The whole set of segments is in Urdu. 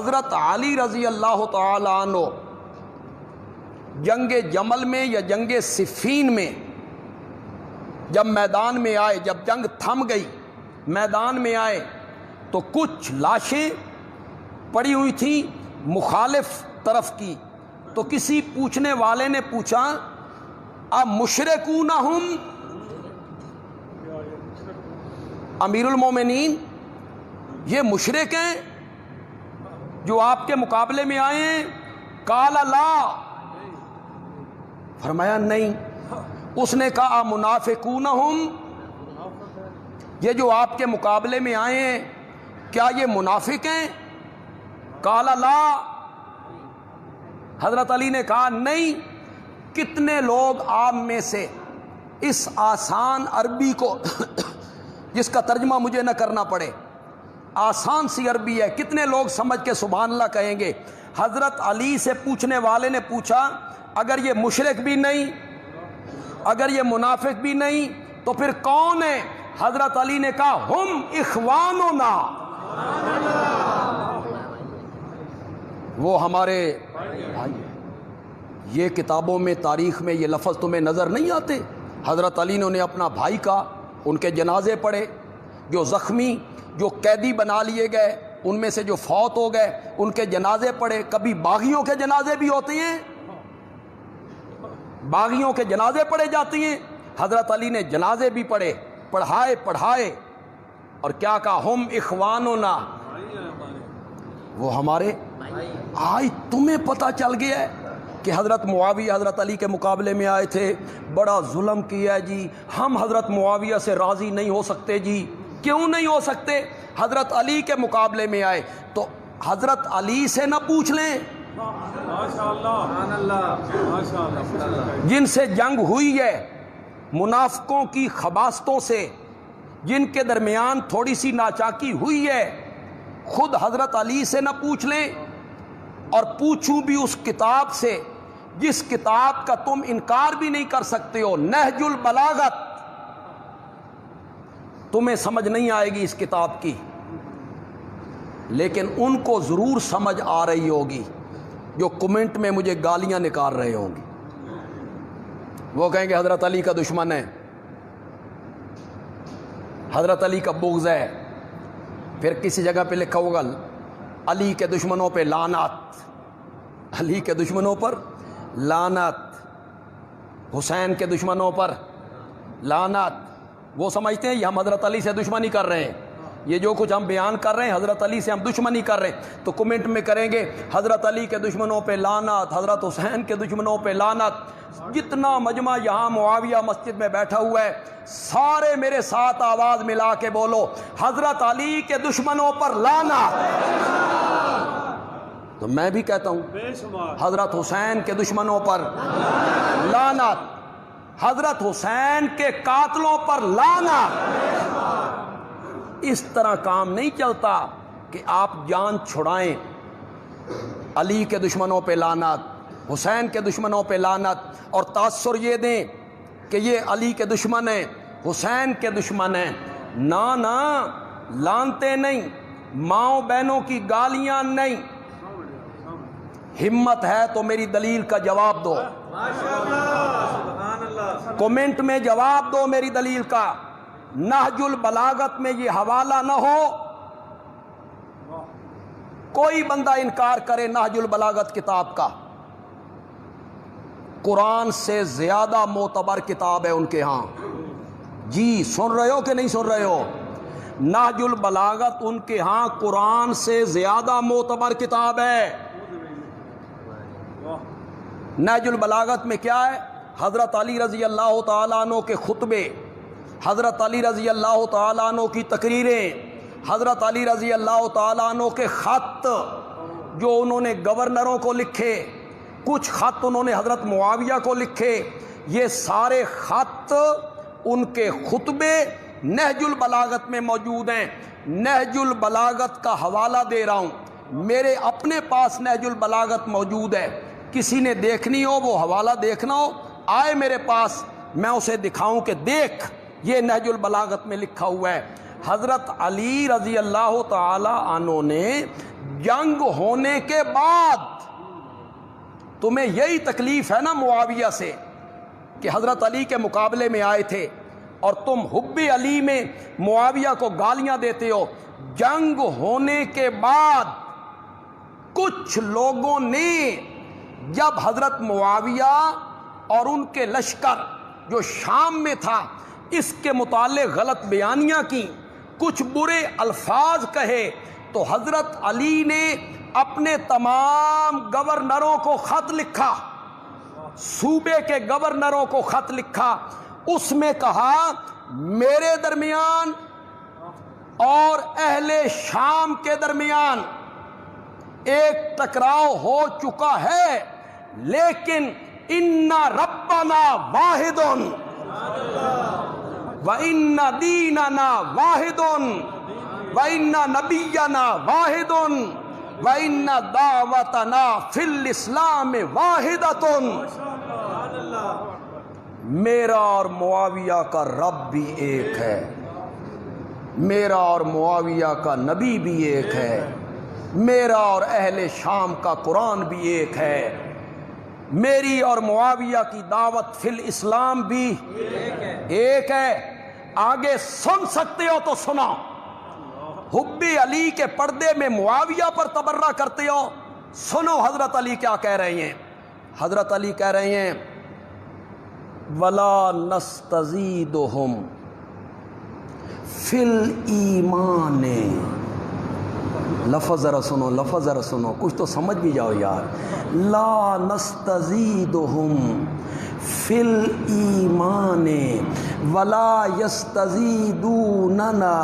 حضرت علی رضی اللہ تعالیٰ عنہ جنگ جمل میں یا جنگ صفین میں جب میدان میں آئے، جب جنگ تھم گئی میدان میں آئے تو کچھ لاشیں پڑی ہوئی تھیں مخالف طرف کی، تو کسی پوچھنے والے نے پوچھا اب مشرکون ہم، امیر المومنین یہ مشرک ہیں جو آپ کے مقابلے میں آئے ہیں؟ قال لا، فرمایا نہیں۔ اس نے کہا منافقون ہم، یہ جو آپ کے مقابلے میں آئے ہیں کیا یہ منافق ہیں؟ قال لا، حضرت علی نے کہا نہیں۔ کتنے لوگ آپ میں سے اس آسان عربی کو جس کا ترجمہ مجھے نہ کرنا پڑے، آسان سی عربی ہے، کتنے لوگ سمجھ کے سبحان اللہ کہیں گے؟ حضرت علی سے پوچھنے والے نے پوچھا اگر یہ مشرک بھی نہیں، اگر یہ منافق بھی نہیں تو پھر کون ہے؟ حضرت علی نے کہا ہم اخواننا، وہ ہمارے بھائی۔ یہ کتابوں میں تاریخ میں یہ لفظ تمہیں نظر نہیں آتے؟ حضرت علی نے اپنا بھائی کا ان کے جنازے پڑھے، جو زخمی جو قیدی بنا لیے گئے ان میں سے جو فوت ہو گئے ان کے جنازے پڑھے۔ کبھی باغیوں کے جنازے بھی ہوتے ہیں، باغیوں کے جنازے پڑھے جاتے ہیں، حضرت علی نے جنازے بھی پڑھے، پڑھائے اور کیا کہا ہم اخواننا، وہ ہمارے۔ آج تمہیں پتہ چل گیا ہے کہ حضرت معاویہ حضرت علی کے مقابلے میں آئے تھے، بڑا ظلم کیا ہے جی، ہم حضرت معاویہ سے راضی نہیں ہو سکتے جی۔ کیوں نہیں ہو سکتے؟ حضرت علی کے مقابلے میں آئے تو حضرت علی سے نہ پوچھ لیں جن سے جنگ ہوئی ہے، منافقوں کی خباستوں سے، جن کے درمیان تھوڑی سی ناچاکی ہوئی ہے، خود حضرت علی سے نہ پوچھ لیں؟ اور پوچھوں بھی اس کتاب سے جس کتاب کا تم انکار بھی نہیں کر سکتے ہو، نہج البلاغت۔ تمہیں سمجھ نہیں آئے گی اس کتاب کی، لیکن ان کو ضرور سمجھ آ رہی ہوگی جو کمنٹ میں مجھے گالیاں نکال رہے ہوں گے۔ وہ کہیں گے حضرت علی کا دشمن ہے، حضرت علی کا بغض ہے، پھر کسی جگہ پہ لکھا ہوگا علی کے دشمنوں پہ لعنت، علی کے دشمنوں پر لعنت، حسین کے دشمنوں پر لعنت۔ وہ سمجھتے ہیں یہ ہم حضرت علی سے دشمنی کر رہے ہیں، یہ جو کچھ ہم بیان کر رہے ہیں حضرت علی سے ہم دشمنی کر رہے ہیں۔ تو کمنٹ میں کریں گے حضرت علی کے دشمنوں پہ لعنت، حضرت حسین کے دشمنوں پہ لعنت۔ جتنا مجمع یہاں معاویہ مسجد میں بیٹھا ہوا ہے سارے میرے ساتھ آواز ملا کے بولو حضرت علی کے دشمنوں پر لعنت۔ تو میں بھی کہتا ہوں حضرت حسین کے دشمنوں پر لعنت، حضرت حسین کے قاتلوں پر لعنت۔ اس طرح کام نہیں چلتا کہ آپ جان چھڑائیں، علی کے دشمنوں پہ لعنت، حسین کے دشمنوں پہ لعنت، اور تاثر یہ دیں کہ یہ علی کے دشمن ہیں، حسین کے دشمن ہیں۔ نہ لانتے نہیں، ماؤں بہنوں کی گالیاں نہیں۔ ہمت ہے تو میری دلیل کا جواب دو، کمنٹ میں جواب دو میری دلیل کا۔ نہج البلاغت میں یہ حوالہ نہ ہو، کوئی بندہ انکار کرے نہج البلاغت کتاب کا، قرآن سے زیادہ معتبر کتاب ہے ان کے ہاں۔ جی سن رہے ہو کہ نہیں سن رہے ہو؟ نہج البلاغت ان کے ہاں قرآن سے زیادہ معتبر کتاب ہے۔ نہج البلاغت میں کیا ہے؟ حضرت علی رضی اللہ تعالیٰ عنہ کے خطبے، حضرت علی رضی اللہ تعالیٰ عنہ کی تقریریں، حضرت علی رضی اللہ تعالیٰ عنہ کے خط جو انہوں نے گورنروں کو لکھے، کچھ خط انہوں نے حضرت معاویہ کو لکھے، یہ سارے خط ان کے خطبے نہج البلاغت میں موجود ہیں۔ نہج البلاغت کا حوالہ دے رہا ہوں، میرے اپنے پاس نہج البلاغت موجود ہے، کسی نے دیکھنی ہو وہ حوالہ دیکھنا ہو آئے میرے پاس، میں اسے دکھاؤں کہ دیکھ یہ نہج البلاغت میں لکھا ہوا ہے۔ حضرت علی رضی اللہ تعالی عنہ نے جنگ ہونے کے بعد، تمہیں یہی تکلیف ہے نا معاویہ سے کہ حضرت علی کے مقابلے میں آئے تھے اور تم حب علی میں معاویہ کو گالیاں دیتے ہو. جنگ ہونے کے بعد کچھ لوگوں نے جب حضرت معاویہ اور ان کے لشکر جو شام میں تھا اس کے متعلق غلط بیانیاں کی، کچھ برے الفاظ کہے، تو حضرت علی نے اپنے تمام گورنروں کو خط لکھا، صوبے کے گورنروں کو خط لکھا. اس میں کہا میرے درمیان اور اہل شام کے درمیان ایک ٹکراؤ ہو چکا ہے، لیکن ان ربنا واحد وان دیننا واحد وان نبینا واحد وان دعوتنا فی الاسلام واحدۃ. میرا اور معاویہ کا رب بھی ایک ہے، میرا اور معاویہ کا نبی بھی ایک ہے، میرا اور اہل شام کا قرآن بھی ایک ہے، میری اور معاویہ کی دعوت فی الاسلام بھی ایک ہے. آگے سن سکتے ہو تو سنا. حب علی کے پردے میں معاویہ پر تبرہ کرتے ہو، سنو حضرت علی کیا کہہ رہے ہیں. حضرت علی کہہ رہے ہیں وَلَا نَسْتَزِيدُهُمْ فِي الْإِيمَانِ. لفظ ذرا سنو، لفظ ذرا سنو، کچھ تو سمجھ بھی جاؤ یار. لا نستزیدہم فی الایمان ولا یستزیدوننا.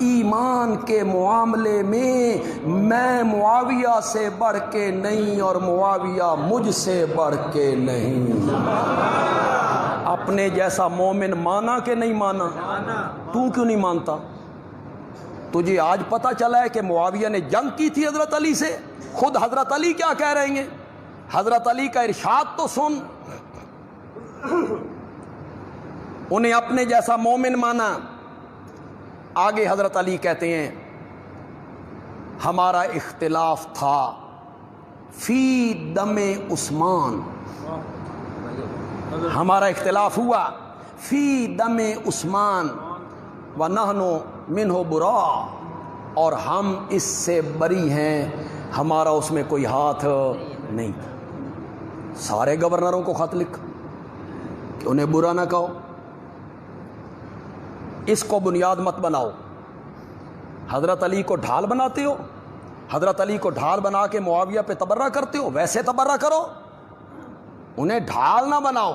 ایمان کے معاملے میں میں معاویہ سے بڑھ کے نہیں اور معاویہ مجھ سے بڑھ کے نہیں. اپنے جیسا مومن مانا کہ نہیں مانا؟ تو کیوں نہیں مانتا؟ تجھے آج پتہ چلا ہے کہ معاویہ نے جنگ کی تھی حضرت علی سے. خود حضرت علی کیا کہہ رہے ہیں؟ حضرت علی کا ارشاد تو سن. انہیں اپنے جیسا مومن مانا. آگے حضرت علی کہتے ہیں ہمارا اختلاف تھا فی دم عثمان، ہمارا اختلاف ہوا فی دم عثمان وَنَحْنُ مِنْهُ بُرَاء، اور ہم اس سے بری ہیں، ہمارا اس میں کوئی ہاتھ نہیں. سارے گورنروں کو خط لکھا کہ انہیں برا نہ کہو. اس کو بنیاد مت بناؤ. حضرت علی کو ڈھال بناتے ہو، حضرت علی کو ڈھال بنا کے معاویہ پہ تبرہ کرتے ہو. ویسے تبرہ کرو، انہیں ڈھال نہ بناؤ.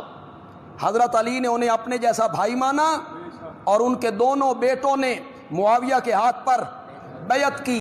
حضرت علی نے انہیں اپنے جیسا بھائی مانا اور ان کے دونوں بیٹوں نے معاویہ کے ہاتھ پر بیعت کی.